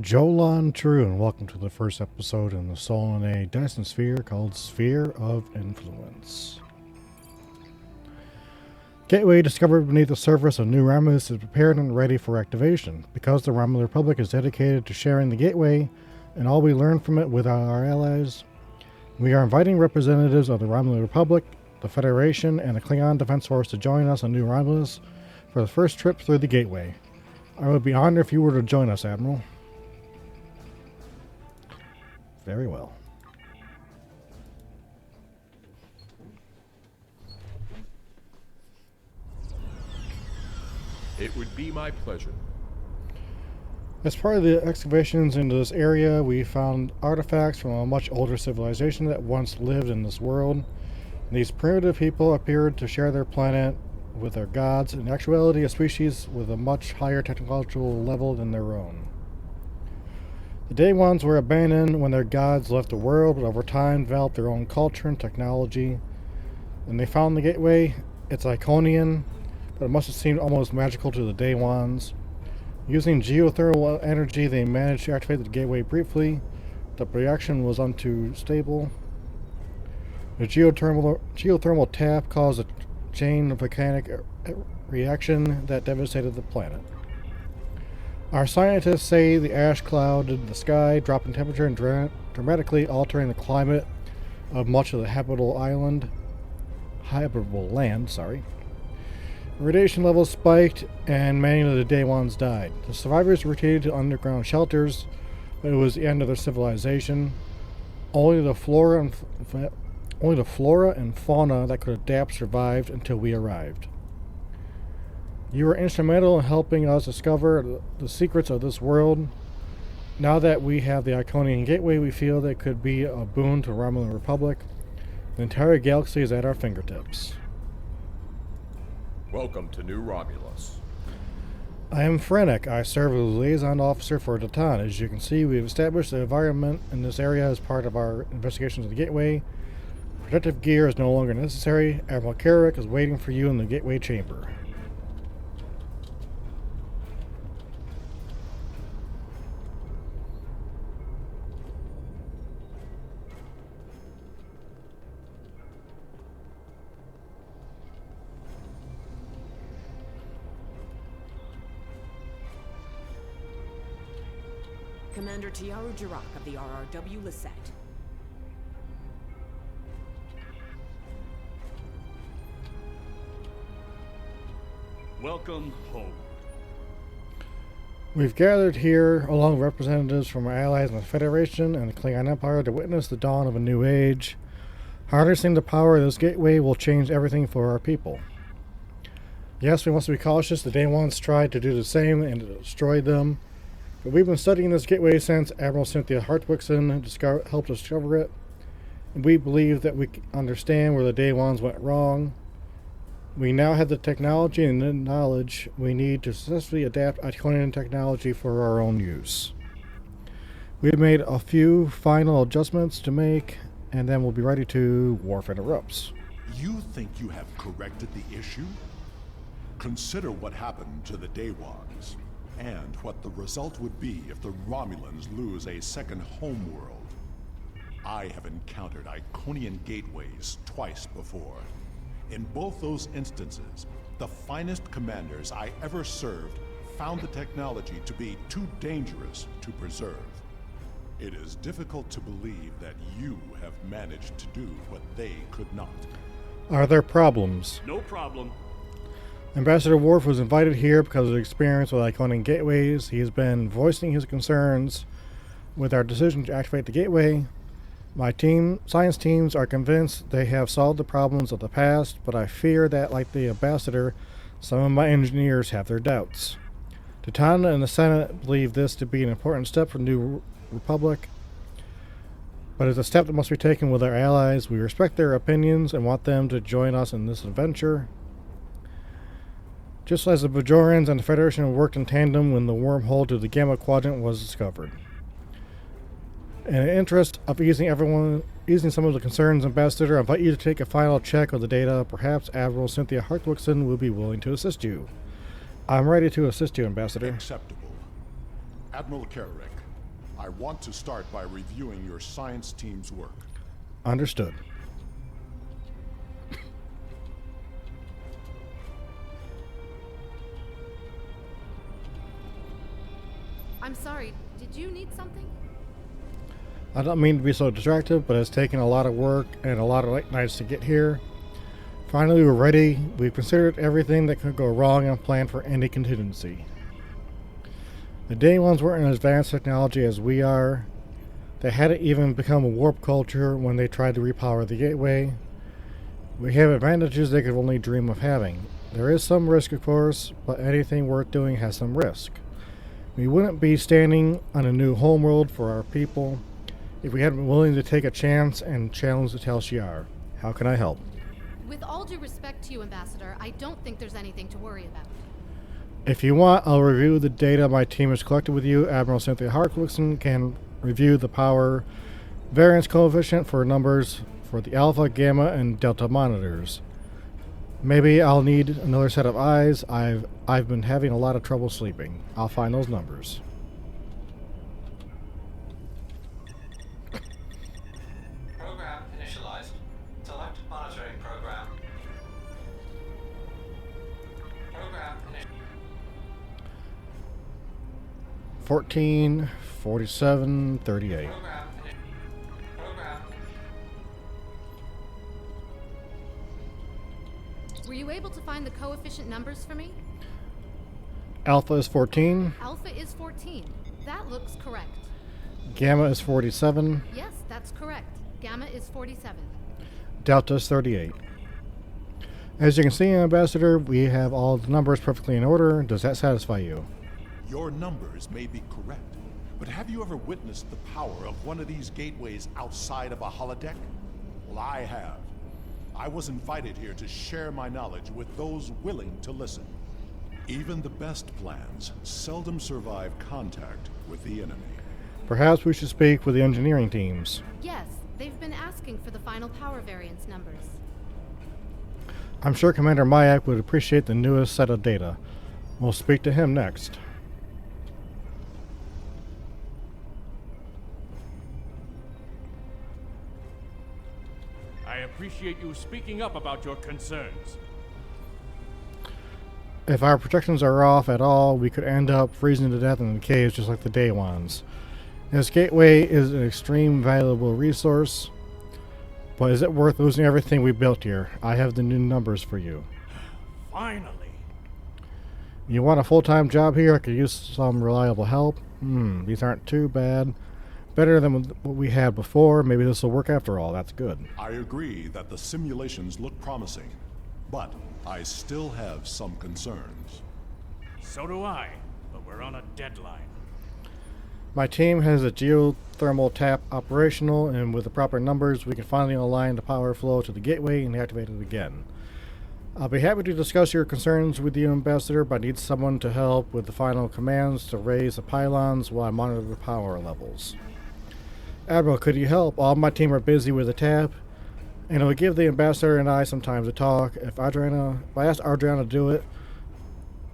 Jolan True, and welcome to the first episode in the Solon A Dyson Sphere called Sphere of Influence. Gateway discovered beneath the surface of New Romulus is prepared and ready for activation. Because the Romulan Republic is dedicated to sharing the Gateway and all we learn from it with our allies, we are inviting representatives of the Romulan Republic, the Federation, and the Klingon Defense Force to join us on New Romulus for the first trip through the Gateway. I would be honored if you were to join us, Admiral. Very well. It would be my pleasure. As part of the excavations into this area, we found artifacts from a much older civilization that once lived in this world. These primitive people appeared to share their planet with their gods, in actuality a species with a much higher technological level than their own. The Day Ones were abandoned when their gods left the world, but over time developed their own culture and technology. When they found the Gateway, it's Iconian, but it must have seemed almost magical to the Day Ones. Using geothermal energy, they managed to activate the Gateway briefly. The reaction was unstable. The geothermal tap caused a chain of volcanic reaction that devastated the planet. Our scientists say the ash clouded the sky, dropping temperature and dramatically altering the climate of much of the habitable land. Radiation levels spiked, and many of the Day Ones died. The survivors retreated to underground shelters, but it was the end of their civilization. Only the flora and fauna that could adapt survived until we arrived. You were instrumental in helping us discover the secrets of this world. Now that we have the Iconian Gateway, we feel that it could be a boon to the Romulan Republic. The entire galaxy is at our fingertips. Welcome to New Romulus. I am Frennick. I serve as a liaison officer for Datan. As you can see, we have established the environment in this area as part of our investigations of the Gateway. Protective gear is no longer necessary. Admiral Carrick is waiting for you in the Gateway chamber. Commander Tiaru Jirak of the RRW Lisette. Welcome home. We've gathered here along with representatives from our allies in the Federation and the Klingon Empire to witness the dawn of a new age. Harnessing the power of this gateway will change everything for our people. Yes, we must be cautious. The Day Ones tried to do the same and destroyed them. But we've been studying this gateway since Admiral Cynthia Hartwickson helped us discover it. And we believe that we understand where the Day Ones went wrong. We now have the technology and the knowledge we need to successfully adapt Iconian technology for our own use. We've made a few final adjustments to make, and then we'll be ready to warfare erupts. You think you have corrected the issue? Consider what happened to the Day Ones, and what the result would be if the Romulans lose a second homeworld. I have encountered Iconian gateways twice before. In both those instances, the finest commanders I ever served found the technology to be too dangerous to preserve. It is difficult to believe that you have managed to do what they could not. Are there problems? No problem. Ambassador Worf was invited here because of his experience with Iconian gateways. He has been voicing his concerns with our decision to activate the gateway. My science teams are convinced they have solved the problems of the past, but I fear that, like the ambassador, some of my engineers have their doubts. Datan and the Senate believe this to be an important step for the New Republic, but it's a step that must be taken with our allies. We respect their opinions and want them to join us in this adventure. Just as the Bajorans and the Federation worked in tandem when the wormhole to the Gamma Quadrant was discovered. In the interest of easing some of the concerns, Ambassador, I invite you to take a final check of the data. Perhaps Admiral Cynthia Hartwickson will be willing to assist you. I'm ready to assist you, Ambassador. Acceptable. Admiral Carrick, I want to start by reviewing your science team's work. Understood. I'm sorry, did you need something? I don't mean to be so distracted, but it's taken a lot of work and a lot of late nights to get here. Finally, we're ready. We've considered everything that could go wrong and planned for any contingency. The day ones weren't as advanced technology as we are. They hadn't even become a warp culture when they tried to repower the gateway. We have advantages they could only dream of having. There is some risk, of course, but anything worth doing has some risk. We wouldn't be standing on a new homeworld for our people if we hadn't been willing to take a chance and challenge the Tal Shiar. How can I help? With all due respect to you, Ambassador, I don't think there's anything to worry about. If you want, I'll review the data my team has collected with you. Admiral Cynthia Harklickson can review the power variance coefficient for numbers for the Alpha, Gamma, and Delta monitors. Maybe I'll need another set of eyes. I've been having a lot of trouble sleeping. I'll find those numbers. Program initialized. Select monitoring program. Program 14, 47, 38. Program. Were you able to find the coefficient numbers for me? Alpha is 14. Alpha is 14. That looks correct. Gamma is 47. Yes, that's correct. Gamma is 47. Delta is 38. As you can see, Ambassador, we have all the numbers perfectly in order. Does that satisfy you? Your numbers may be correct, but have you ever witnessed the power of one of these gateways outside of a holodeck? Well, I have. I was invited here to share my knowledge with those willing to listen. Even the best plans seldom survive contact with the enemy. Perhaps we should speak with the engineering teams. Yes, they've been asking for the final power variance numbers. I'm sure Commander Mayak would appreciate the newest set of data. We'll speak to him next. I appreciate you speaking up about your concerns. If our projections are off at all, we could end up freezing to death in the caves just like the day ones. This gateway is an extreme valuable resource, but is it worth losing everything we built here? I have the new numbers for you. Finally. You want a full-time job here? I could use some reliable help. These aren't too bad. Better than what we had before. Maybe this will work after all. That's good. I agree that the simulations look promising, but I still have some concerns. So do I, but we're on a deadline. My team has a geothermal tap operational, and with the proper numbers, we can finally align the power flow to the gateway and activate it again. I'll be happy to discuss your concerns with you, Ambassador, but I need someone to help with the final commands to raise the pylons while I monitor the power levels. Admiral, could you help? All my team are busy with the tap, and it would give the Ambassador and I some time to talk. If I asked Adriana to do it,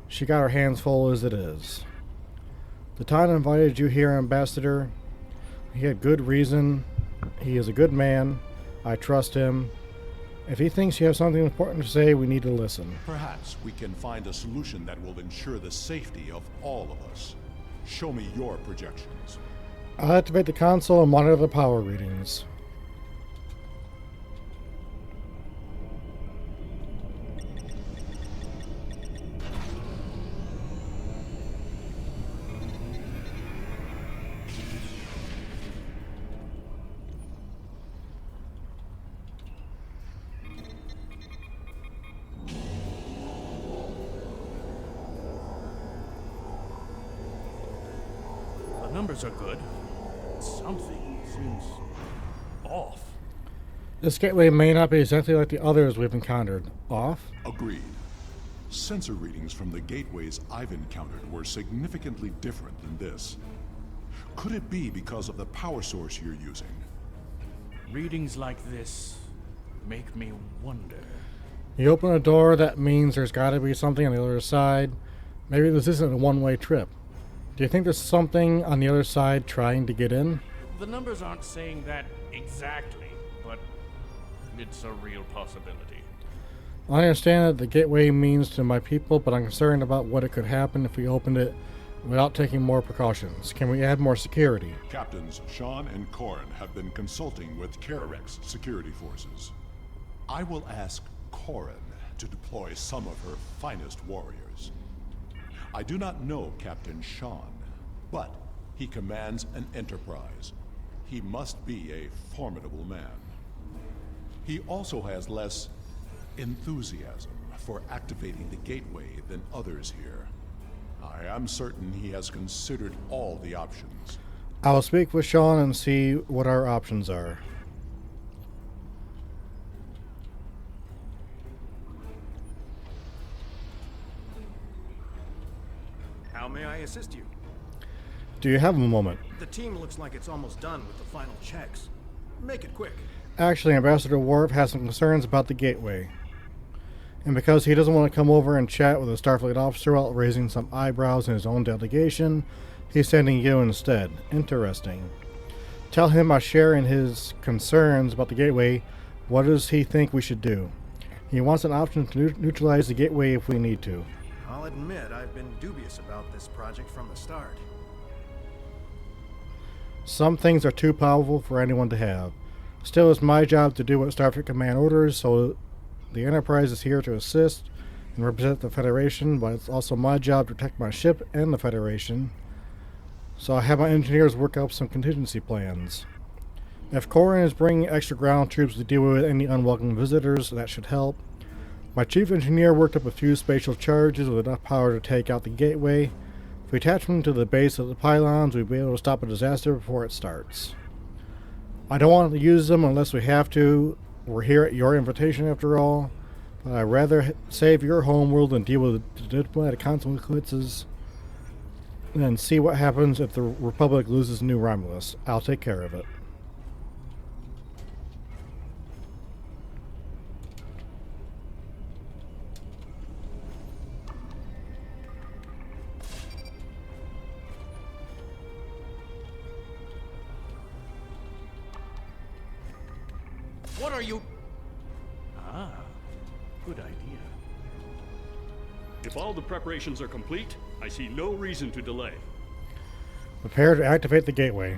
she got her hands full as it is. The Titan invited you here, Ambassador. He had good reason. He is a good man. I trust him. If he thinks you have something important to say, we need to listen. Perhaps we can find a solution that will ensure the safety of all of us. Show me your projections. I'll activate the console and monitor the power readings. The numbers are good. Something seems off. This gateway may not be exactly like the others we've encountered. Off? Agreed. Sensor readings from the gateways I've encountered were significantly different than this. Could it be because of the power source you're using? Readings like this make me wonder. You open a door, that means there's got to be something on the other side. Maybe this isn't a one-way trip. Do you think there's something on the other side trying to get in? The numbers aren't saying that exactly, but it's a real possibility. I understand that the gateway means to my people, but I'm concerned about what it could happen if we opened it without taking more precautions. Can we add more security? Captains Sean and Corin have been consulting with Kararek's security forces. I will ask Corin to deploy some of her finest warriors. I do not know Captain Sean, but he commands an enterprise. He must be a formidable man. He also has less enthusiasm for activating the gateway than others here. I am certain he has considered all the options. I will speak with Sean and see what our options are. How may I assist you? Do you have a moment? The team looks like it's almost done with the final checks. Make it quick. Actually, Ambassador Worf has some concerns about the gateway. And because he doesn't want to come over and chat with a Starfleet officer while raising some eyebrows in his own delegation, he's sending you instead. Interesting. Tell him I share in his concerns about the gateway. What does he think we should do? He wants an option to neutralize the gateway if we need to. I'll admit I've been dubious about this project from the start. Some things are too powerful for anyone to have. Still, it's my job to do what Starfleet Command orders, so the Enterprise is here to assist and represent the Federation, but it's also my job to protect my ship and the Federation. So I have my engineers work up some contingency plans. If Corin is bringing extra ground troops to deal with any unwelcome visitors, that should help. My chief engineer worked up a few spatial charges with enough power to take out the gateway. If we attach them to the base of the pylons, we'll be able to stop a disaster before it starts. I don't want to use them unless we have to. We're here at your invitation after all. But I'd rather save your homeworld than deal with the diplomatic consequences and see what happens if the Republic loses New Romulus. I'll take care of it. What are you... Ah, good idea. If all the preparations are complete, I see no reason to delay. Prepare to activate the gateway.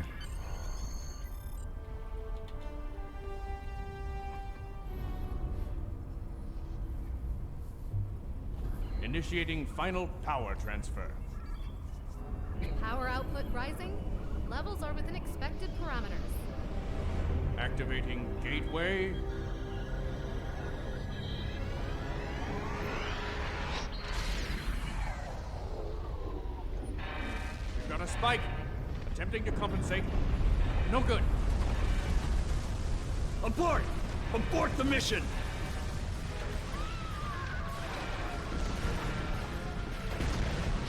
Initiating final power transfer. Power output rising. Levels are within expected parameters. Activating gateway. We've got a spike. Attempting to compensate. No good. Abort! Abort the mission!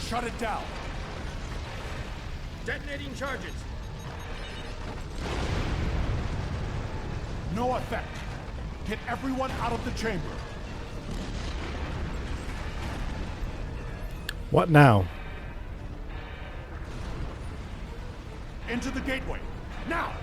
Shut it down! Detonating charges. No effect! Get everyone out of the chamber! What now? Into the gateway! Now!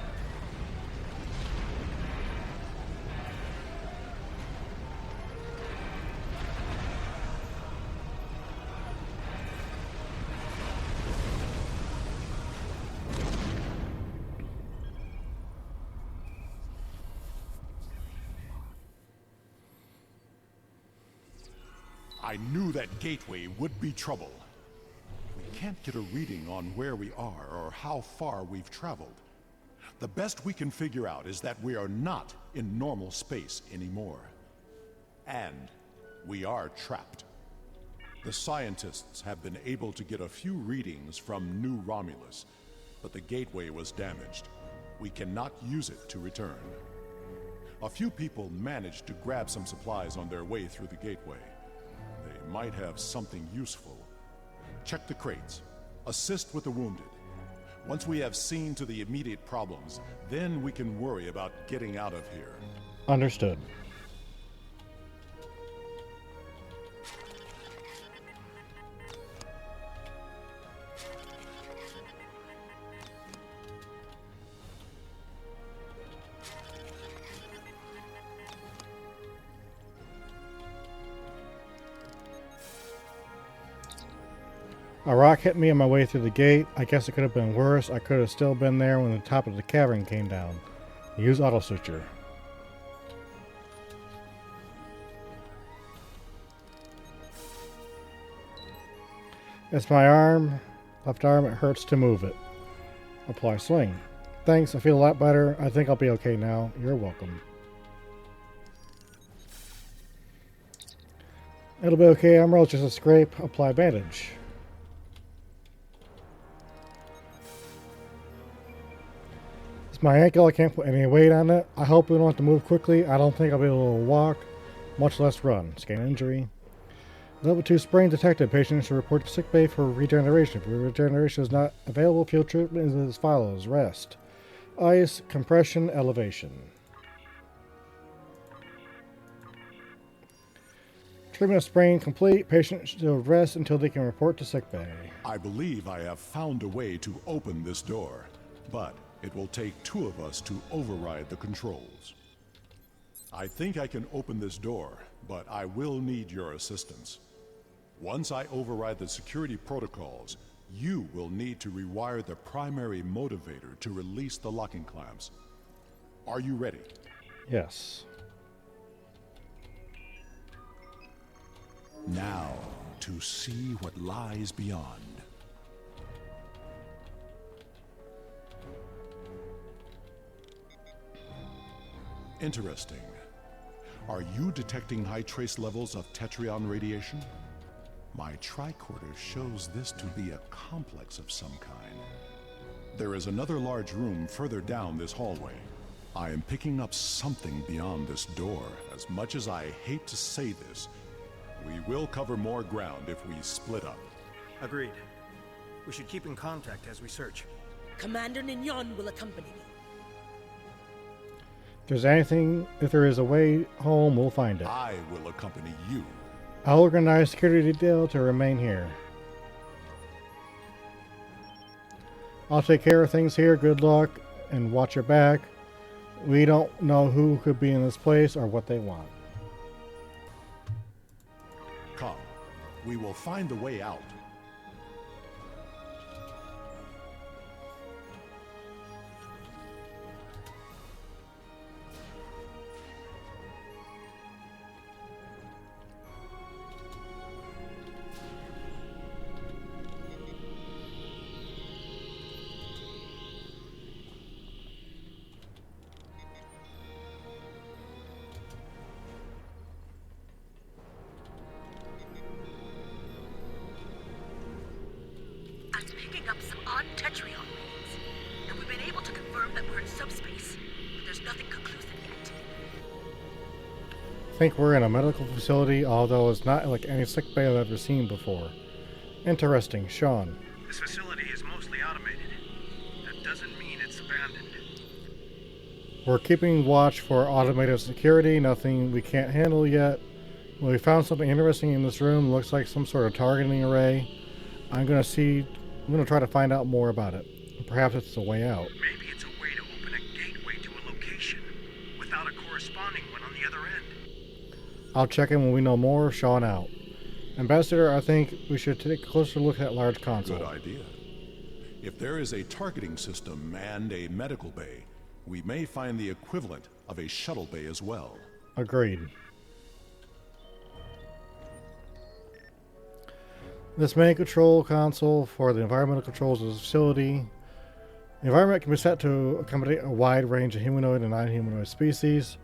I knew that gateway would be trouble. We can't get a reading on where we are or how far we've traveled. The best we can figure out is that we are not in normal space anymore. And we are trapped. The scientists have been able to get a few readings from New Romulus, but the gateway was damaged. We cannot use it to return. A few people managed to grab some supplies on their way through the gateway. They might have something useful. Check the crates. Assist with the wounded. Once we have seen to the immediate problems, then we can worry about getting out of here. Understood. A rock hit me on my way through the gate. I guess it could have been worse. I could have still been there when the top of the cavern came down. Use auto switcher. It's my arm. Left arm, it hurts to move it. Apply sling. Thanks, I feel a lot better. I think I'll be okay now. You're welcome. It'll be okay, Emerald, just a scrape. Apply bandage. It's my ankle, I can't put any weight on it. I hope we don't have to move quickly. I don't think I'll be able to walk, much less run. Scan injury. Level 2 sprain detected. Patient should report to sickbay for regeneration. If regeneration is not available, field treatment is as follows. Rest. Ice, compression, elevation. Treatment of sprain complete. Patient should rest until they can report to sickbay. I believe I have found a way to open this door, but it will take 2 of us to override the controls. I think I can open this door, but I will need your assistance. Once I override the security protocols, you will need to rewire the primary motivator to release the locking clamps. Are you ready? Yes. Now, to see what lies beyond. Interesting. Are you detecting high trace levels of tetrion radiation? My tricorder shows this to be a complex of some kind. There is another large room further down this hallway. I am picking up something beyond this door. As much as I hate to say this, we will cover more ground if we split up. Agreed. We should keep in contact as we search. Commander Nignon will accompany me. If there is a way home, we'll find it. I will accompany you. I'll organize security detail to remain here. I'll take care of things here. Good luck, and watch your back. We don't know who could be in this place or what they want. Come. We will find the way out. I'm picking up some odd tetrion readings, and we've been able to confirm that we're in subspace, but there's nothing conclusive yet. I think we're in a medical facility, although it's not like any sick bay I've ever seen before. Interesting. Sean. This facility is mostly automated. That doesn't mean it's abandoned. We're keeping watch for automated security. Nothing we can't handle yet. We found something interesting in this room. Looks like some sort of targeting array. I'm gonna try to find out more about it. Perhaps it's the way out. Maybe it's a way to open a gateway to a location without a corresponding one on the other end. I'll check in when we know more. Sean out. Ambassador, I think we should take a closer look at that large console. Good idea. If there is a targeting system and a medical bay, we may find the equivalent of a shuttle bay as well. Agreed. This main control console for the environmental controls of the facility. The environment can be set to accommodate a wide range of humanoid and non-humanoid species.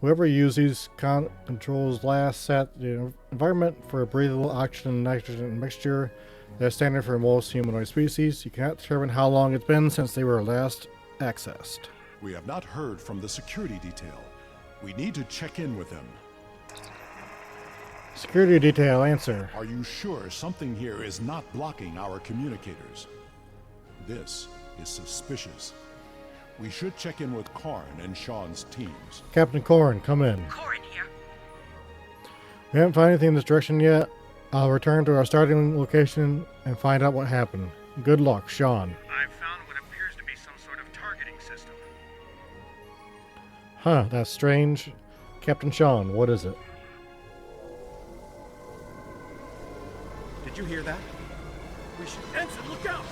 Whoever uses these controls last set the environment for a breathable oxygen and nitrogen mixture that's standard for most humanoid species. You cannot determine how long it's been since they were last accessed. We have not heard from the security detail. We need to check in with them. Security detail, answer. Are you sure something here is not blocking our communicators? This is suspicious. We should check in with Karn and Sean's teams. Captain Korn, come in. Corin here. We haven't found anything in this direction yet. I'll return to our starting location and find out what happened. Good luck, Sean. I've found what appears to be some sort of targeting system. Huh, that's strange. Captain Sean, what is it? Did you hear that? We should answer. Look out!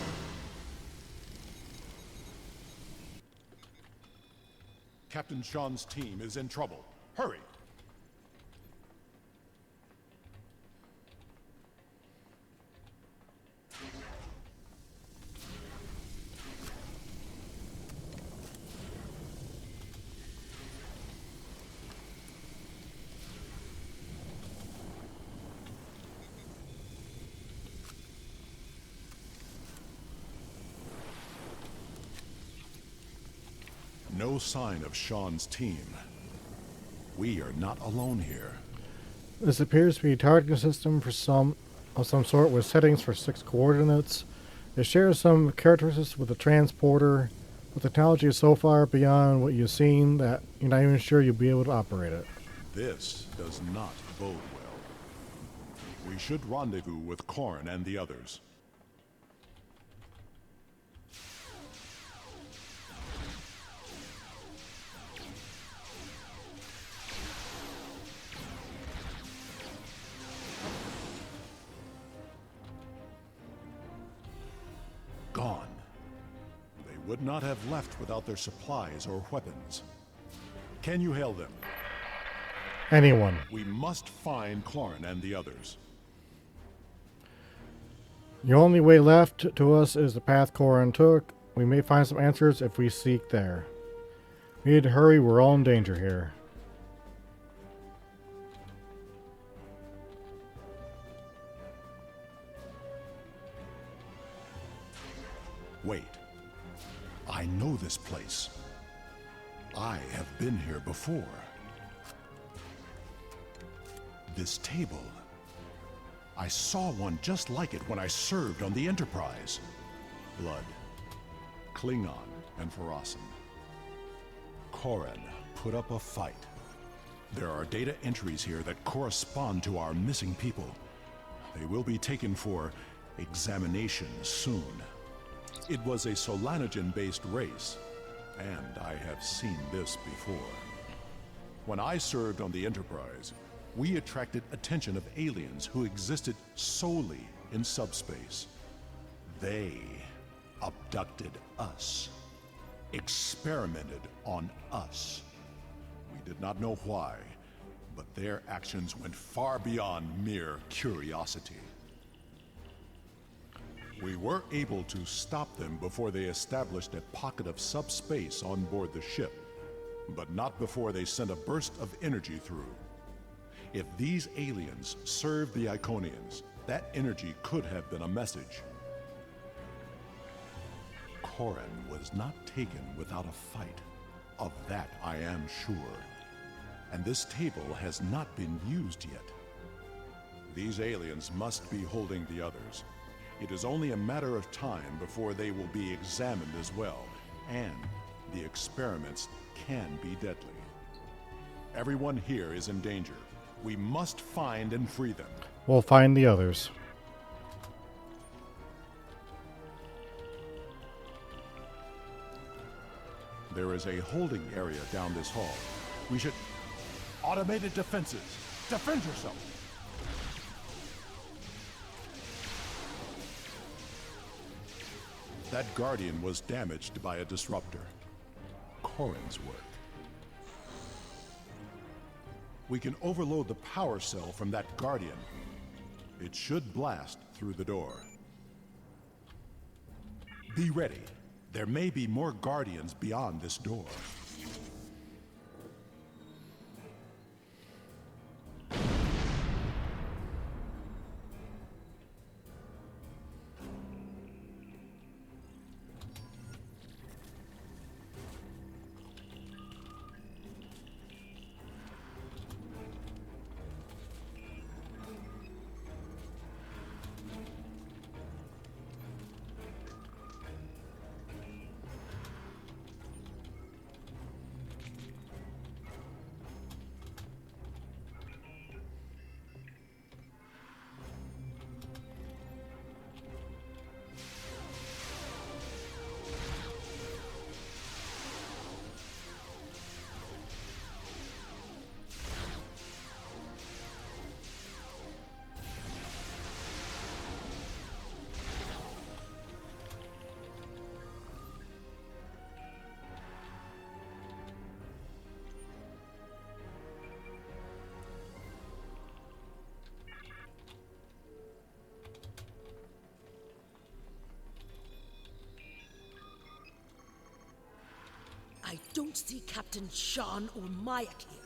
Captain Sean's team is in trouble. Hurry! No sign of Sean's team. We are not alone here. This appears to be a targeting system for some sort with settings for 6 coordinates. It shares some characteristics with the transporter, but the technology is so far beyond what you've seen that you're not even sure you'll be able to operate it. This does not bode well. We should rendezvous with Corrin and the others. Gone. They would not have left without their supplies or weapons. Can you hail them? Anyone. We must find Corrin and the others. The only way left to us is the path Corrin took. We may find some answers if we seek there. We need to hurry, we're all in danger here. Wait. I know this place. I have been here before. This table. I saw one just like it when I served on the Enterprise. Blood, Klingon, and Pharosan. Corrin put up a fight. There are data entries here that correspond to our missing people. They will be taken for examination soon. It was a Solanogen-based race, and I have seen this before. When I served on the Enterprise, we attracted attention of aliens who existed solely in subspace. They abducted us, experimented on us. We did not know why, but their actions went far beyond mere curiosity. We were able to stop them before they established a pocket of subspace on board the ship, but not before they sent a burst of energy through. If these aliens served the Iconians, that energy could have been a message. Corrin was not taken without a fight. Of that I am sure. And this table has not been used yet. These aliens must be holding the others. It is only a matter of time before they will be examined as well, and the experiments can be deadly. Everyone here is in danger. We must find and free them. We'll find the others. There is a holding area down this hall. We should... Automated defenses! Defend yourself! That Guardian was damaged by a disruptor. Corrin's work. We can overload the power cell from that Guardian. It should blast through the door. Be ready. There may be more Guardians beyond this door. I don't see Captain Sean or Mayak here.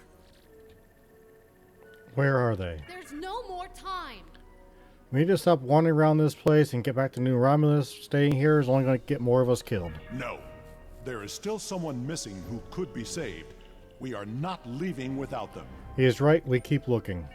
Where are they? There's no more time. We need to stop wandering around this place and get back to New Romulus. Staying here is only going to get more of us killed. No. There is still someone missing who could be saved. We are not leaving without them. He is right. We keep looking.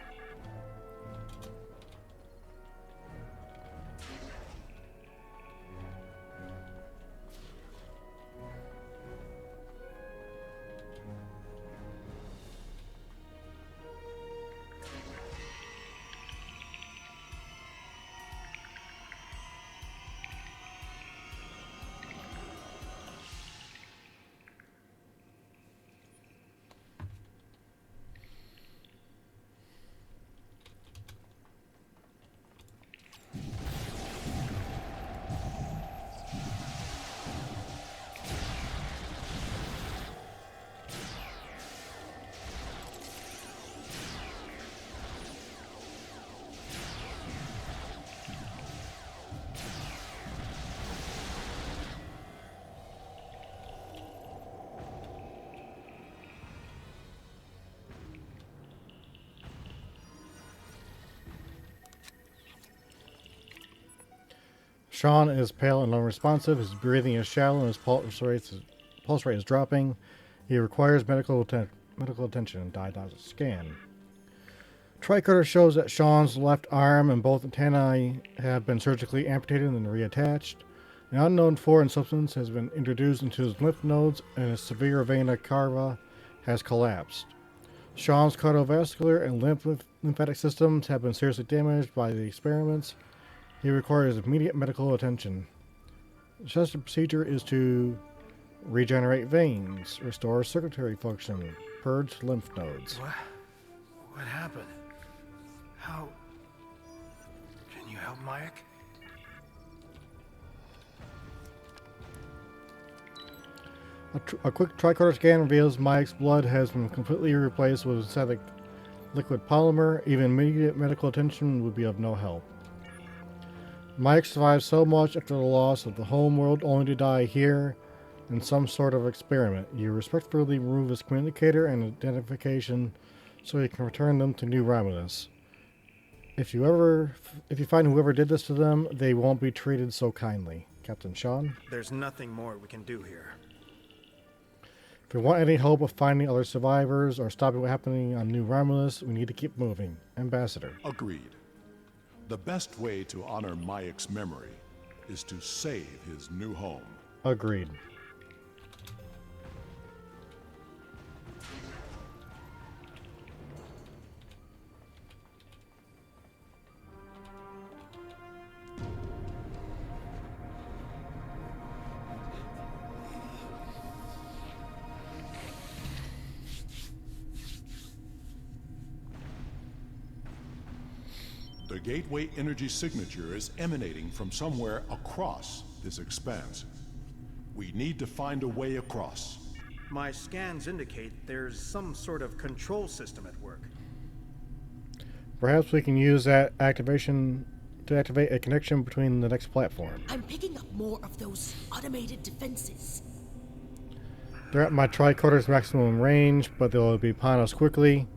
Sean is pale and unresponsive. His breathing is shallow and his pulse rate is dropping. He requires medical attention and diagnostic scan. Tricorder shows that Sean's left arm and both antennae have been surgically amputated and reattached. An unknown foreign substance has been introduced into his lymph nodes and his severe vena cava has collapsed. Sean's cardiovascular and lymphatic systems have been seriously damaged by the experiments. He requires immediate medical attention. The suggested procedure is to regenerate veins, restore circulatory function, purge lymph nodes. What happened? How... Can you help Mayak? A quick tricorder scan reveals Mayak's blood has been completely replaced with synthetic liquid polymer. Even immediate medical attention would be of no help. Mayak survived so much after the loss of the homeworld only to die here in some sort of experiment. You respectfully remove his communicator and identification so you can return them to New Romulus. If you find whoever did this to them, they won't be treated so kindly. Captain Sean? There's nothing more we can do here. If we want any hope of finding other survivors or stopping what happening on New Romulus, we need to keep moving. Ambassador. Agreed. The best way to honor Mayak's memory is to save his new home. Agreed. The gateway energy signature is emanating from somewhere across this expanse. We need to find a way across. My scans indicate there's some sort of control system at work. Perhaps we can use that activation to activate a connection between the next platform. I'm picking up more of those automated defenses. They're at my tricorder's maximum range, but they'll be upon us quickly.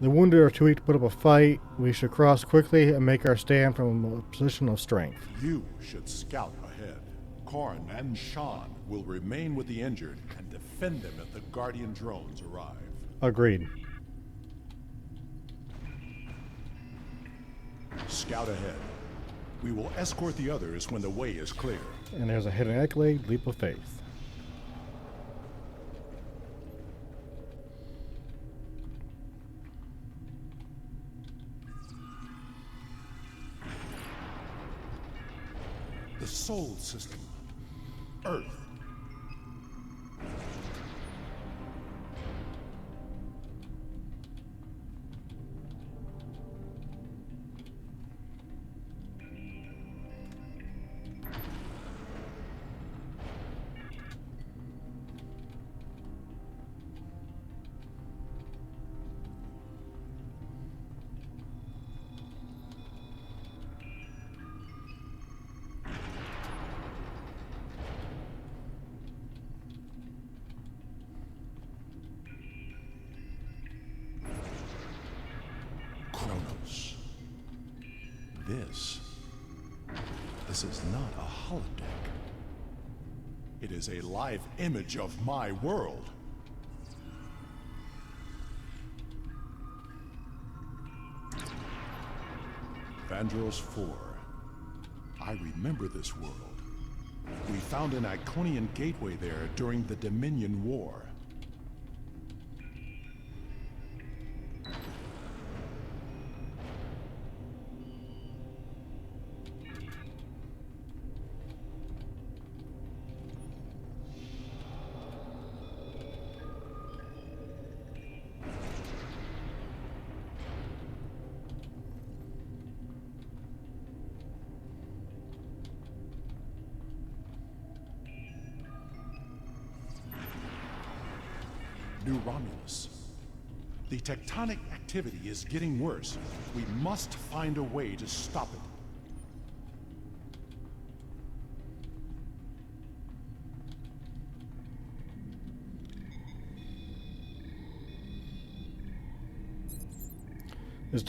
The wounded are too weak to put up a fight. We should cross quickly and make our stand from a position of strength. You should scout ahead. Korn and Sean will remain with the injured and defend them if the Guardian drones arrive. Agreed. Scout ahead. We will escort the others when the way is clear. And there's a hidden accolade, Leap of Faith. The Sol System. Earth. This is not a holodeck. It is a live image of my world. Vandros 4. I remember this world. We found an Iconian gateway there during the Dominion War. New Romulus. The tectonic activity is getting worse. We must find a way to stop it. This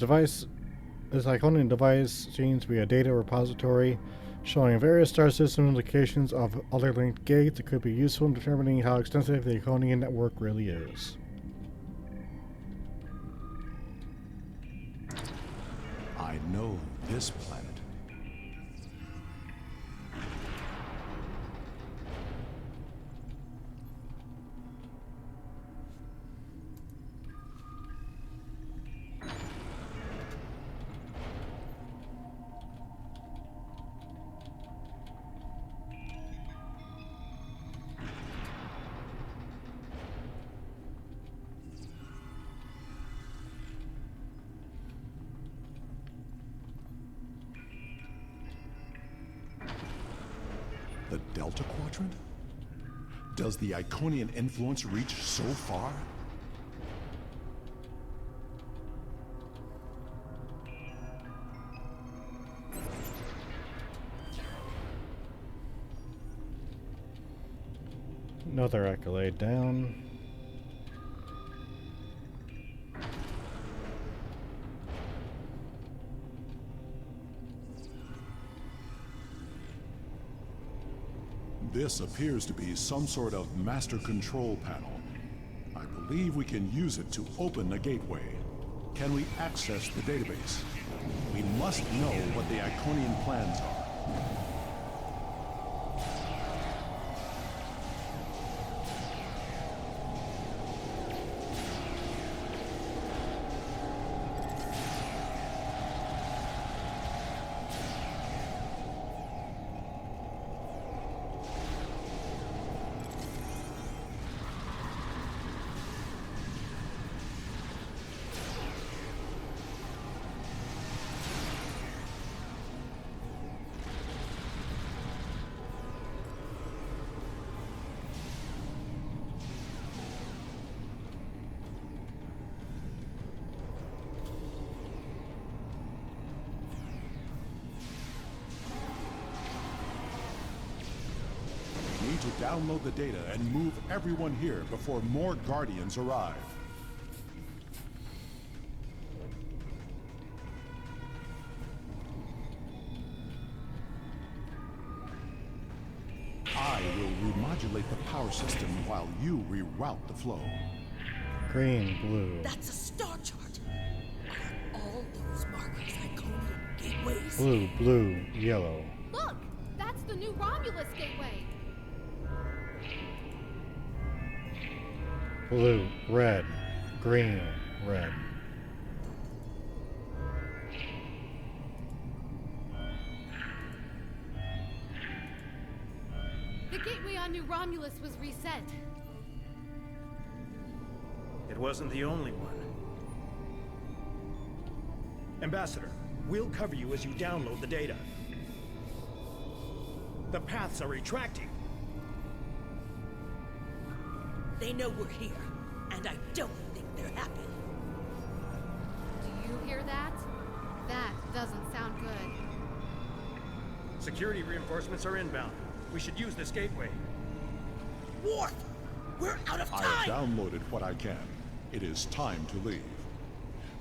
Iconian device seems to be a data repository showing various star system locations of other linked gates. It could be useful in determining how extensive the Iconian network really is. I know this planet. The Delta Quadrant? Does the Iconian influence reach so far? Another accolade down. This appears to be some sort of master control panel. I believe we can use it to open a gateway. Can we access the database? We must know what the Iconian plans are. To download the data and move everyone here before more Guardians arrive. I will remodulate the power system while you reroute the flow. Green, blue. That's a star chart. Are all those markers Iconian gateways? Blue, blue, yellow. Look! That's the new Romulus gateway! Blue, red, green, red. The gateway on New Romulus was reset. It wasn't the only one. Ambassador, we'll cover you as you download the data. The paths are retracting. They know we're here, and I don't think they're happy. Do you hear that? That doesn't sound good. Security reinforcements are inbound. We should use this gateway. Worf! We're out of I time! have downloaded what I can. It is time to leave.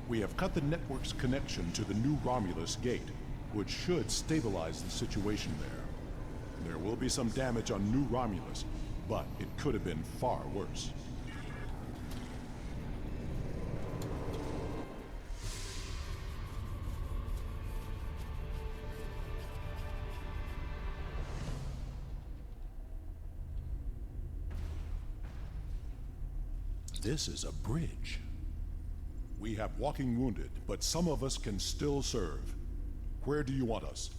We have cut the network's connection to the new Romulus gate. which should stabilize the situation there. There will be some damage on New Romulus, but it could have been far worse. This is a bridge. We have walking wounded, but some of us can still serve. Where do you want us?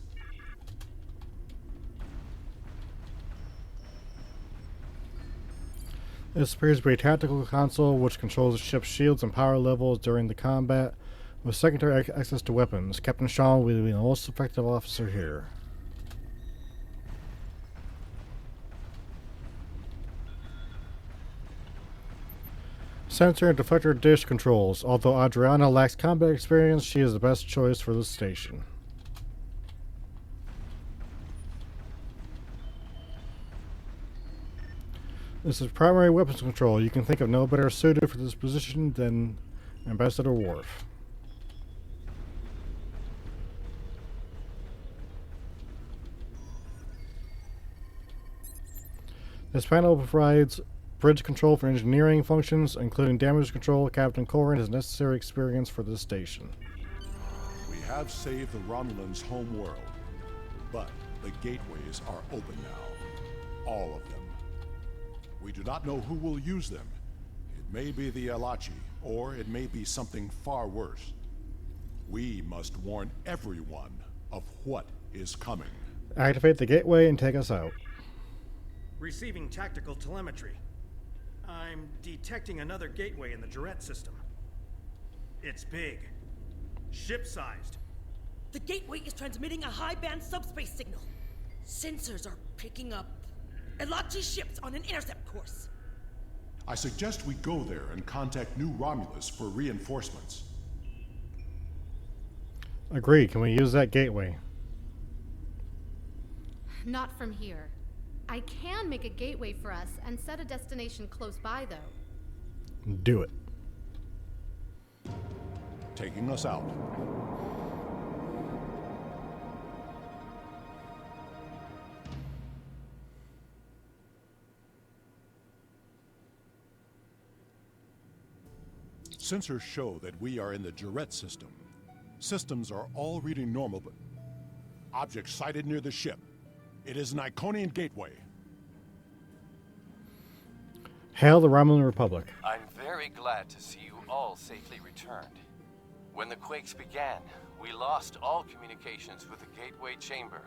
This appears to be a tactical console which controls the ship's shields and power levels during the combat, with secondary access to weapons. Captain Shaw will be the most effective officer here. Sensor and deflector dish controls. Although Adriana lacks combat experience, she is the best choice for this station. This is primary weapons control. You can think of no better suited for this position than Ambassador Worf. This panel provides bridge control for engineering functions, including damage control. Captain Corin has necessary experience for this station. We have saved the Romulans' home world, but the gateways are open now. All of them. We do not know who will use them. It may be the Alachi, or it may be something far worse. We must warn everyone of what is coming. Activate the gateway and take us out. Receiving tactical telemetry. I'm detecting another gateway in the Jarrett system. It's big. Ship-sized. The gateway is transmitting a high-band subspace signal. Sensors are picking up Elachi ships on an intercept course. I suggest we go there and contact New Romulus for reinforcements. Agreed. Can we use that gateway? Not from here. I can make a gateway for us and set a destination close by, though. Do it. Taking us out. Sensors show that we are in the Jarrett system. Systems are all reading normal, but object sighted near the ship. It is an Iconian gateway. Hail the Romulan Republic. I'm very glad to see you all safely returned. When the quakes began, we lost all communications with the gateway chamber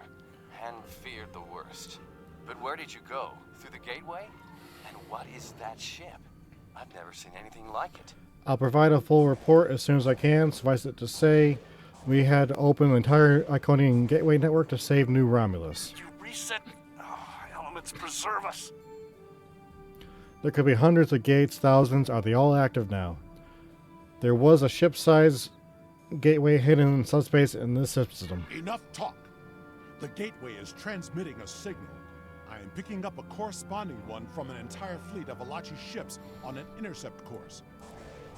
and feared the worst. But where did you go? Through the gateway? And what is that ship? I've never seen anything like it. I'll provide a full report as soon as I can. Suffice it to say, we had to open the entire Iconian gateway network to save New Romulus. You reset. Elements preserve us. There could be hundreds of gates, thousands. Are they all active now? There was a ship-sized gateway hidden in subspace in this system. Enough talk. The gateway is transmitting a signal. I am picking up a corresponding one from an entire fleet of Alachi ships on an intercept course.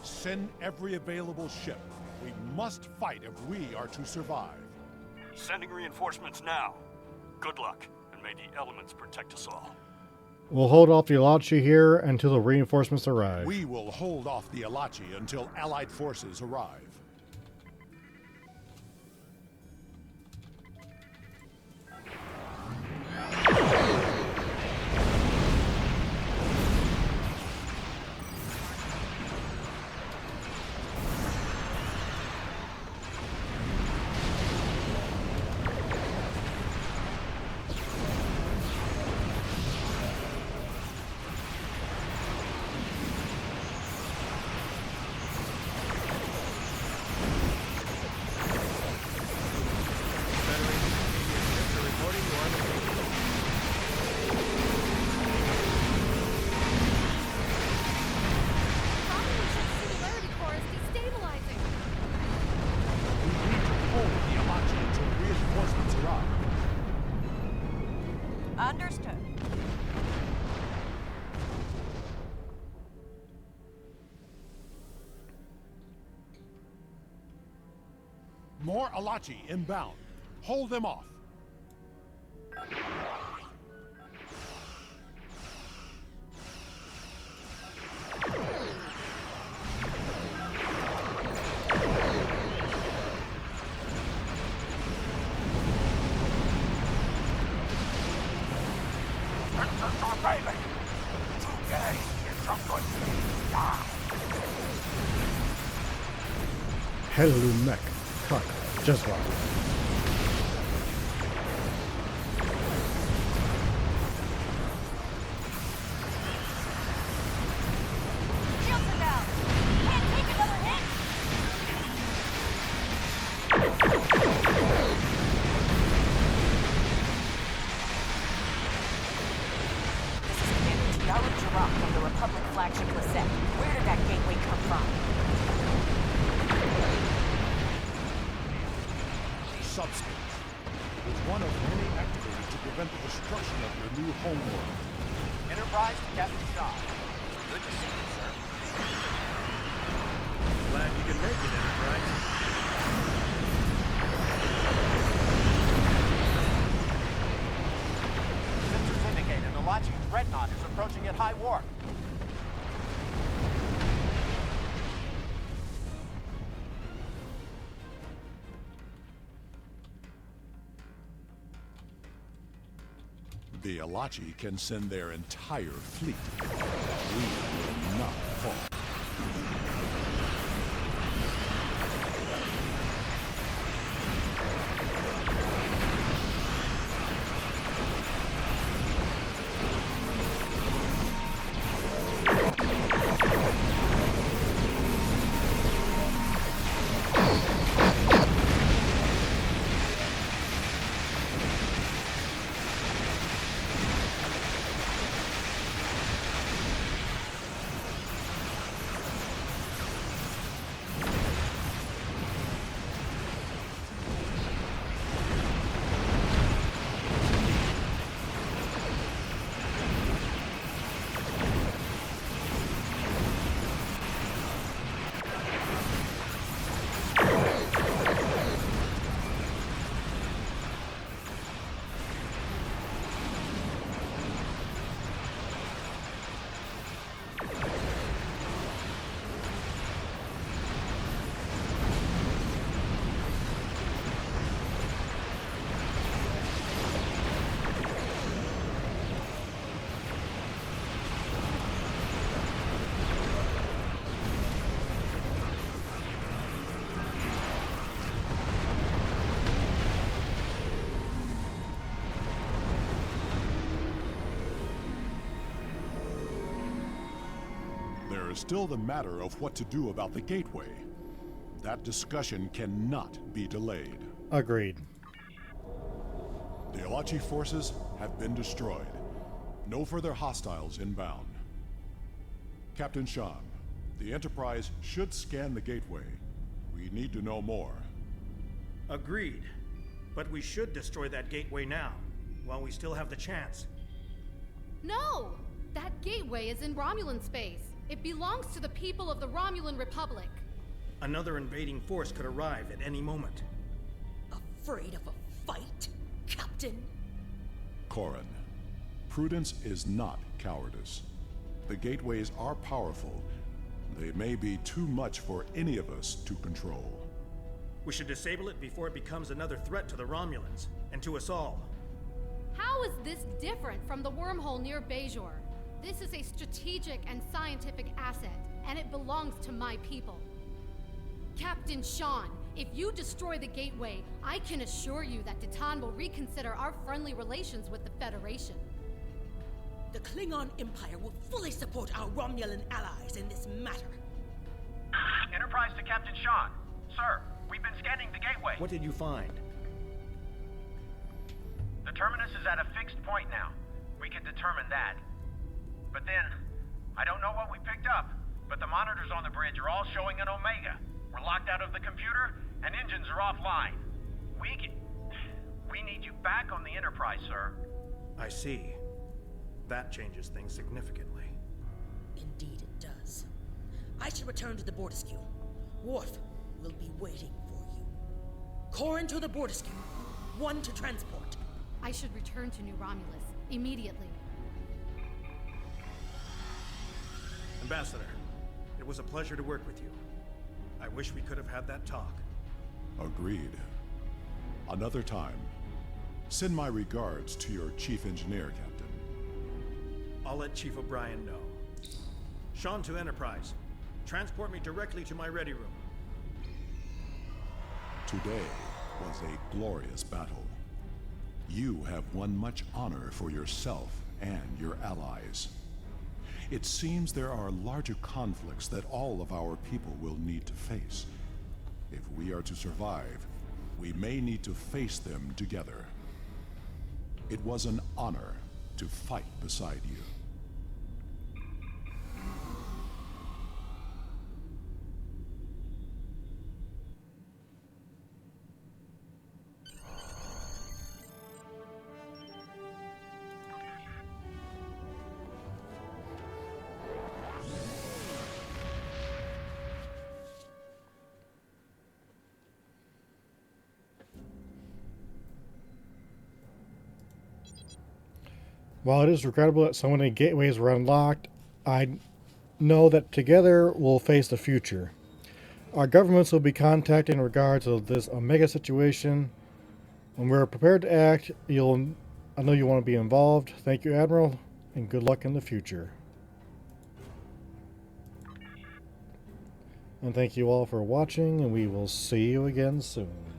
Send every available ship. We must fight if we are to survive. Sending reinforcements now. Good luck, and may the elements protect us all. We'll hold off the Alachi here until the reinforcements arrive. We will hold off the Alachi until Allied forces arrive. Romulan ship's singularity core is destabilizing. We need to hold the Alachi until reinforcements arrive. Understood. More Alachi inbound. Hold them off. Hello, mech. Fuck. Just right. Shields are down. Can't take another hit. This is Commander Tiaru Jirok from the Republic flagship Lisette. Where did that gateway come from? Subspace. It was one of many activated to prevent the destruction of your new homeworld. Enterprise to Captain Shaw. Good to see you, sir. Glad you can make it, Enterprise. Sensors indicate an Alachi dreadnought is approaching at high warp. The Alachi can send their entire fleet. We will not fall. There is still the matter of what to do about the gateway. That discussion cannot be delayed. Agreed. The Alachi forces have been destroyed. No further hostiles inbound. Captain Shan, the Enterprise should scan the gateway. We need to know more. Agreed. But we should destroy that gateway now, while we still have the chance. No! That gateway is in Romulan space. It belongs to the people of the Romulan Republic. Another invading force could arrive at any moment. Afraid of a fight, Captain? Corrin, prudence is not cowardice. The gateways are powerful. They may be too much for any of us to control. We should disable it before it becomes another threat to the Romulans, and to us all. How is this different from the wormhole near Bajor? This is a strategic and scientific asset, and it belongs to my people. Captain Shan, if you destroy the gateway, I can assure you that Titan will reconsider our friendly relations with the Federation. The Klingon Empire will fully support our Romulan allies in this matter. Enterprise to Captain Shan. Sir, we've been scanning the gateway. What did you find? The terminus is at a fixed point now. We can determine that. But then, I don't know what we picked up, but the monitors on the bridge are all showing an Omega. We're locked out of the computer, and engines are offline. We need you back on the Enterprise, sir. I see. That changes things significantly. Indeed it does. I should return to the Borderskew. Worf will be waiting for you. Corrin to the Borderskew. one to transport. I should return to New Romulus immediately. Ambassador, it was a pleasure to work with you. I wish we could have had that talk. Agreed. Another time. Send my regards to your chief engineer, Captain. I'll let Chief O'Brien know. Sean to Enterprise. Transport me directly to my ready room. Today was a glorious battle. You have won much honor for yourself and your allies. It seems there are larger conflicts that all of our people will need to face. If we are to survive, we may need to face them together. It was an honor to fight beside you. While it is regrettable that so many gateways were unlocked, I know that together we'll face the future. Our governments will be contacted in regards to this Omega situation. When we're prepared to act, I know you want to be involved. Thank you, Admiral, and good luck in the future. And thank you all for watching, and we will see you again soon.